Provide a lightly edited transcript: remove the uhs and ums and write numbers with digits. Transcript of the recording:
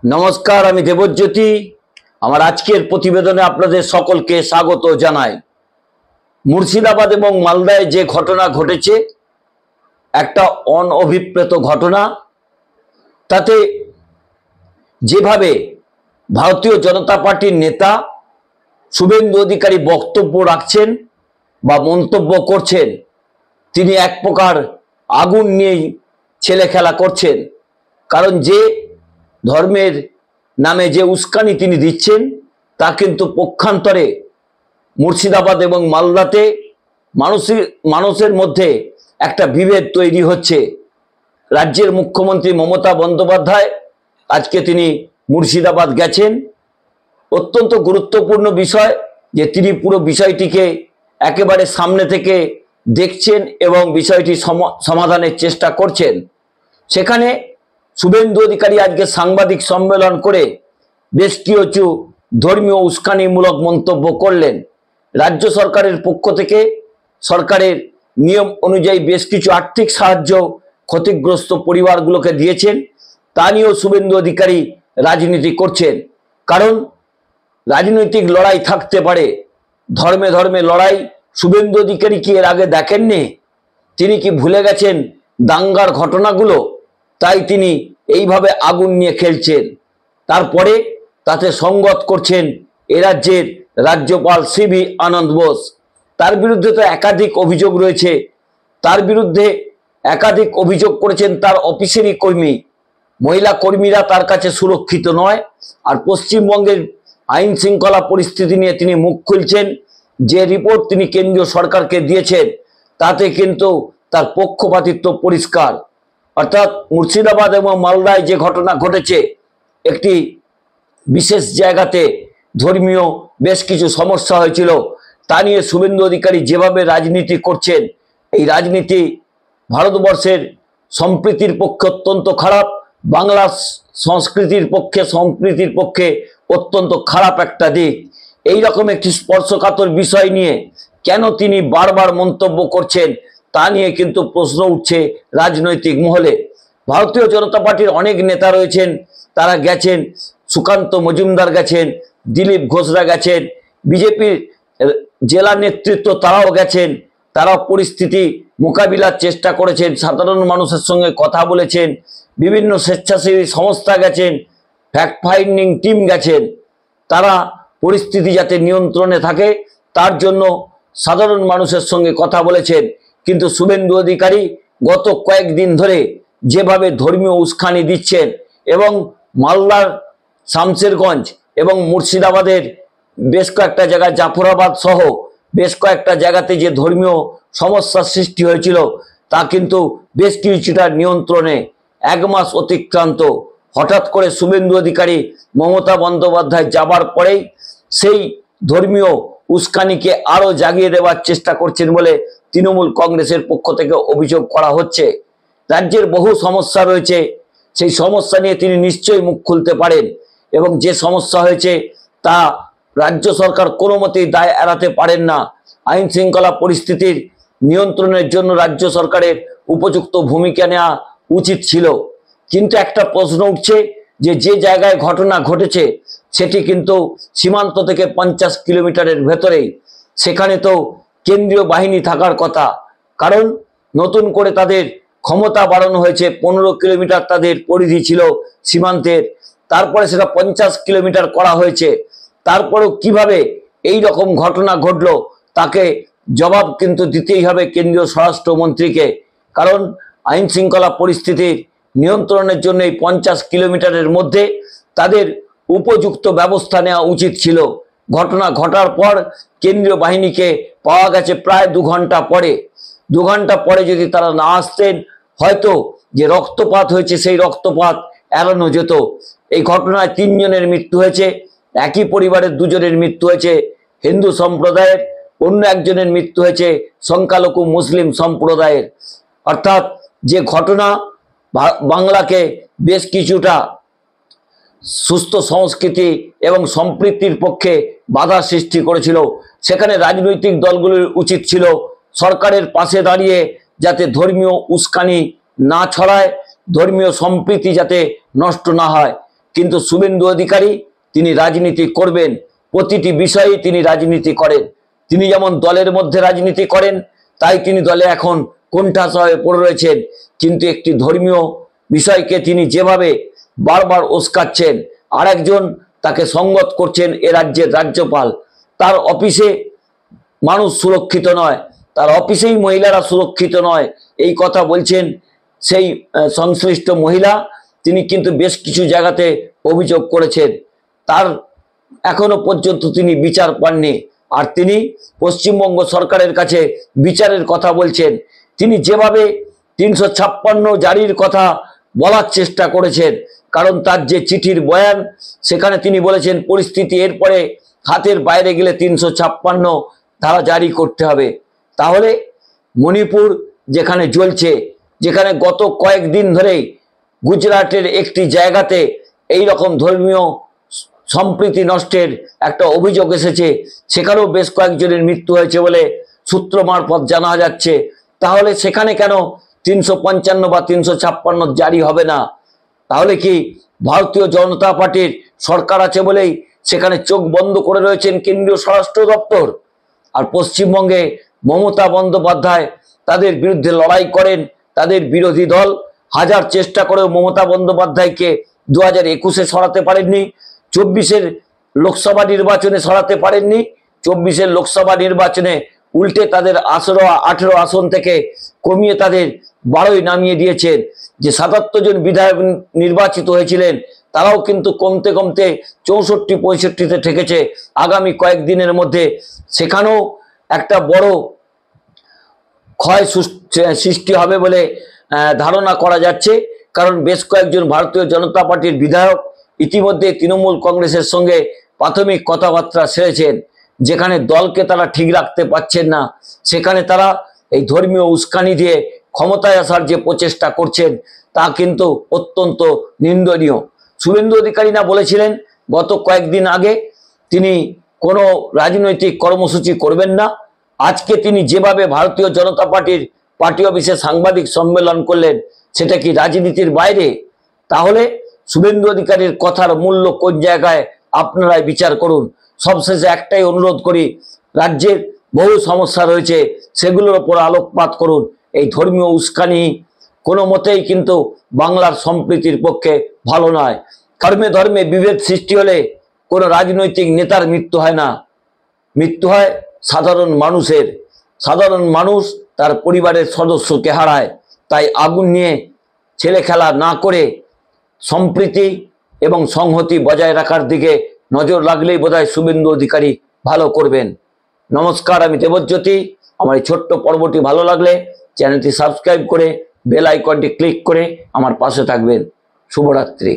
নমস্কার, আমি দেবজ্যোতি। আমার আজকের প্রতিবেদনে আপনাদের সকলকে স্বাগত জানাই। মুর্শিদাবাদ এবং মালদায় যে ঘটনা ঘটেছে, একটা অনভিপ্রেত ঘটনা। তাতে যেভাবে ভারতীয় জনতা পার্টির নেতা শুভেন্দু অধিকারী বক্তব্য রাখছেন বা মন্তব্য করছেন, তিনি এক প্রকার আগুন নিয়েই ছেলে খেলা করছেন। কারণ যে ধর্মের নামে যে উস্কানি তিনি দিচ্ছেন, তা কিন্তু পক্ষান্তরে মুর্শিদাবাদ এবং মালদাতে মানুষের মধ্যে একটা বিভেদ তৈরি হচ্ছে। রাজ্যের মুখ্যমন্ত্রী মমতা বন্দ্যোপাধ্যায় আজকে তিনি মুর্শিদাবাদ গেছেন। অত্যন্ত গুরুত্বপূর্ণ বিষয় যে তিনি পুরো বিষয়টিকে একেবারে সামনে থেকে দেখছেন এবং বিষয়টি সমাধানের চেষ্টা করছেন। সেখানে শুভেন্দু অধিকারী আজকে সাংবাদিক সম্মেলন করে বেশ কিছু ধর্মীয় উস্কানিমূলক মন্তব্য করলেন। রাজ্য সরকারের পক্ষ থেকে সরকারের নিয়ম অনুযায়ী বেশ কিছু আর্থিক সাহায্য ক্ষতিগ্রস্ত পরিবারগুলোকে দিয়েছেন। তা নিয়েও শুভেন্দু অধিকারী রাজনীতি করছেন। কারণ রাজনৈতিক লড়াই থাকতে পারে, ধর্মে ধর্মে লড়াই। শুভেন্দু অধিকারী কি এর আগে দেখেননি? তিনি কি ভুলে গেছেন দাঙ্গার ঘটনাগুলো? তাই তিনি এইভাবে আগুন নিয়ে খেলছেন। তারপরে তাতে সঙ্গত করছেন এ রাজ্যের রাজ্যপাল সিভি আনন্দ বোস। তার বিরুদ্ধে তো একাধিক অভিযোগ রয়েছে। তার বিরুদ্ধে একাধিক অভিযোগ করেছেন তার অফিসেরই কর্মী। মহিলা কর্মীরা তার কাছে সুরক্ষিত নয়। আর পশ্চিমবঙ্গের আইন শৃঙ্খলা পরিস্থিতি নিয়ে তিনি মুখ খুলছেন। যে রিপোর্ট তিনি কেন্দ্রীয় সরকারকে দিয়েছেন, তাতে কিন্তু তার পক্ষপাতিত্ব পরিষ্কার। অর্থাৎ মুর্শিদাবাদ এবং মালদায় যে ঘটনা ঘটেছে, একটি বিশেষ জায়গাতে ধর্মীয় বেশ কিছু সমস্যা হয়েছিল। তা নিয়ে শুভেন্দু অধিকারী যেভাবে রাজনীতি করছেন, এই রাজনীতি ভারতবর্ষের সম্প্রীতির পক্ষে অত্যন্ত খারাপ। বাংলা সংস্কৃতির পক্ষে, সম্প্রীতির পক্ষে অত্যন্ত খারাপ একটা দিক। এই রকম একটি স্পর্শকাতর বিষয় নিয়ে কেন তিনি বারবার মন্তব্য করছেন, তা নিয়ে কিন্তু প্রশ্ন উঠছে রাজনৈতিক মহলে। ভারতীয় জনতা পার্টির অনেক নেতা রয়েছেন, তারা গেছেন। সুকান্ত মজুমদার গেছেন, দিলীপ ঘোষরা গেছেন, বিজেপির জেলা নেতৃত্ব তারাও গেছেন। তারাও পরিস্থিতি মোকাবিলার চেষ্টা করেছেন, সাধারণ মানুষের সঙ্গে কথা বলেছেন। বিভিন্ন স্বেচ্ছাসেবী সংস্থা গেছেন, ফ্যাক্ট ফাইন্ডিং টিম গেছেন। তারা পরিস্থিতি যাতে নিয়ন্ত্রণে থাকে তার জন্য সাধারণ মানুষের সঙ্গে কথা বলেছেন। কিন্তু শুভেন্দু অধিকারী গত কয়েকদিন ধরে যেভাবে ধর্মীয় উস্কানি দিচ্ছেন এবং মালদার শামশেরগঞ্জ এবং মুর্শিদাবাদের বেশ কয়েকটা জায়গায়, জাফরাবাদ সহ বেশ কয়েকটা জায়গাতে যে ধর্মীয় সমস্যার সৃষ্টি হয়েছিল, তা কিন্তু বেশ কিছুটা নিয়ন্ত্রণে। 1 মাস অতিক্রান্ত। হঠাৎ করে শুভেন্দু অধিকারী মমতা বন্দ্যোপাধ্যায় যাবার পরেই সেই ধর্মীয় উস্কানিকে আরো জাগিয়ে দেওয়ার চেষ্টা করছেন বলে তৃণমূল কংগ্রেসের পক্ষ থেকে অভিযোগ করা হচ্ছে। রাজ্যের বহু সমস্যা রয়েছে, সেই সমস্যা নিয়ে তিনি নিশ্চয়ই মুখ খুলতে পারেন। এবং যে সমস্যা হয়েছে তা রাজ্য সরকার কোনো মতেই দায় এড়াতে পারেন না। আইন শৃঙ্খলা পরিস্থিতির নিয়ন্ত্রণের জন্য রাজ্য সরকারের উপযুক্ত ভূমিকা নেওয়া উচিত ছিল। কিন্তু একটা প্রশ্ন উঠছে যে যে জায়গায় ঘটনা ঘটেছে সেটি কিন্তু সীমান্ত থেকে 50 কিলোমিটারের ভেতরেই। সেখানে তো কেন্দ্রীয় বাহিনী থাকার কথা। কারণ নতুন করে তাদের ক্ষমতা বাড়ানো হয়েছে। 15 কিলোমিটার তাদের পরিধি ছিল সীমান্তের, তারপরে সেটা 50 কিলোমিটার করা হয়েছে। তারপরেও কিভাবে এই রকম ঘটনা ঘটলো, তাকে জবাব কিন্তু দিতেই হবে কেন্দ্রীয় স্বরাষ্ট্রমন্ত্রীকে। কারণ আইন শৃঙ্খলা পরিস্থিতির নিয়ন্ত্রণের জন্য এই 50 কিলোমিটারের মধ্যে তাদের উপযুক্ত ব্যবস্থা নেওয়া উচিত ছিল। ঘটনা ঘটার পর কেন্দ্রীয় বাহিনীকে পাওয়া গেছে প্রায় 2 ঘন্টা পরে। 2 ঘন্টা পরে যদি তারা না আসতেন, হয়তো যে রক্তপাত হয়েছে সেই রক্তপাত এড়ানো যেত। এই ঘটনায় 3 জনের মৃত্যু হয়েছে। একই পরিবারের 2 জনের মৃত্যু হয়েছে হিন্দু সম্প্রদায়ের, অন্য একজনের মৃত্যু হয়েছে সংখ্যালঘু মুসলিম সম্প্রদায়ের। অর্থাৎ যে ঘটনা বাংলাকে বেশ কিছুটা সুস্থ সংস্কৃতি এবং সম্প্রীতির পক্ষে বাধা সৃষ্টি করেছিল, সেখানে রাজনৈতিক দলগুলোর উচিত ছিল সরকারের পাশে দাঁড়িয়ে যাতে ধর্মীয় উস্কানি না ছড়ায়, ধর্মীয় সম্প্রীতি যাতে নষ্ট না হয়। কিন্তু শুভেন্দু অধিকারী তিনি রাজনীতি করবেন, প্রতিটি বিষয়ে তিনি রাজনীতি করেন। তিনি যেমন দলের মধ্যে রাজনীতি করেন, তাই তিনি দলে এখন কোণঠাসা হয়ে পড়ে রয়েছেন, কিন্তু একটি ধর্মীয় বিষয়কে তিনি যেভাবে বারবার উস্কাচ্ছেন, আর একজন তাকে সঙ্গত করছেন এ রাজ্যের রাজ্যপাল, তার অফিসে মানুষ সুরক্ষিত নয়, তার অফিসেই মহিলারা সুরক্ষিত নয়, এই কথা বলছেন সেই সংশ্লিষ্ট মহিলা। তিনি কিন্তু বেশ কিছু জায়গাতে অভিযোগ করেছেন, তার এখনো পর্যন্ত তিনি বিচার পাননি, আর তিনি পশ্চিমবঙ্গ সরকারের কাছে বিচারের কথা বলছেন। তিনি যেভাবে 356 জারির কথা বলার চেষ্টা করেছেন, কারণ তার যে চিঠির বয়ান, সেখানে তিনি বলেছেন পরিস্থিতি এরপরে হাতের বাইরে গেলে 356 ধারা জারি করতে হবে। তাহলে মণিপুর যেখানে জ্বলছে, যেখানে গত কয়েকদিন ধরেই গুজরাটের একটি জায়গাতে এই রকম ধর্মীয় সম্প্রীতি নষ্টের একটা অভিযোগ এসেছে, সেখানেও বেশ কয়েকজনের মৃত্যু হয়েছে বলে সূত্র মারফত জানা যাচ্ছে, তাহলে সেখানে কেন 355 বা 356 জারি হবে না? তাহলে কি ভারতীয় জনতা পার্টির সরকার আছে বলেই সেখানে চোখ বন্ধ করে রয়েছেন কেন্দ্রীয় স্বরাষ্ট্র দপ্তর? আর পশ্চিমবঙ্গে মমতা বন্দ্যোপাধ্যায় তাদের বিরুদ্ধে লড়াই করেন, তাদের বিরোধী দল হাজার চেষ্টা করেও মমতা বন্দ্যোপাধ্যায়কে 2021-এ সরাতে পারেননি, 24-এর লোকসভা নির্বাচনে সরাতে পারেননি। 24-এর লোকসভা নির্বাচনে উল্টে তাদের 18 আসন থেকে কমিয়ে তাদের 12 নামিয়ে দিয়েছেন। যে 77 জন বিধায়ক নির্বাচিত হয়েছিলেন, তারাও কিন্তু কমতে কমতে 64-65-তে ঠেকেছে। আগামী কয়েকদিনের মধ্যে সেখানেও একটা বড় ক্ষয় সৃষ্টি হবে বলে ধারণা করা যাচ্ছে, কারণ বেশ কয়েকজন ভারতীয় জনতা পার্টির বিধায়ক ইতিমধ্যে তৃণমূল কংগ্রেসের সঙ্গে প্রাথমিক কথাবার্তা সেরেছেন। যেখানে দলকে তারা ঠিক রাখতে পারছেন না, সেখানে তারা এই ধর্মীয় উস্কানি দিয়ে ক্ষমতায় আসার যে প্রচেষ্টা করছেন, তা কিন্তু অত্যন্ত নিন্দনীয়। শুভেন্দু অধিকারী না বলেছিলেন গত কয়েকদিন আগে তিনি কোনো রাজনৈতিক কর্মসূচি করবেন না। আজকে তিনি যেভাবে ভারতীয় জনতা পার্টির পার্টি অফিসে সাংবাদিক সম্মেলন করলেন, সেটা কি রাজনীতির বাইরে? তাহলে শুভেন্দু অধিকারীর কথার মূল্য কোন জায়গায়, আপনারাই বিচার করুন। সবশেষে একটাই অনুরোধ করি, রাজ্যের বহু সমস্যা রয়েছে, সেগুলোর উপর আলোকপাত করুন। এই ধর্মীয় উস্কানি কোনো মতেই কিন্তু বাংলার সম্প্রীতির পক্ষে ভালো নয়। ধর্মে ধর্মে বিভেদ সৃষ্টি হলে কোনো রাজনৈতিক নেতার মৃত্যু হয় না, মৃত্যু হয় সাধারণ মানুষের। সাধারণ মানুষ তার পরিবারের সদস্যকে হারায়। তাই আগুন নিয়ে ছেলে খেলা না করে সম্প্রীতি এবং সংহতি বজায় রাখার দিকে নজর রাখলেই বোধহয় শুভেন্দু অধিকারী ভালো করবেন। নমস্কার, আমি দেবজ্যোতি। আমার এই ছোট্ট পর্বটি ভালো লাগলে চ্যানেলটি সাবস্ক্রাইব করে বেল আইকনটি ক্লিক করে আমার পাশে থাকবেন। শুভরাত্রি।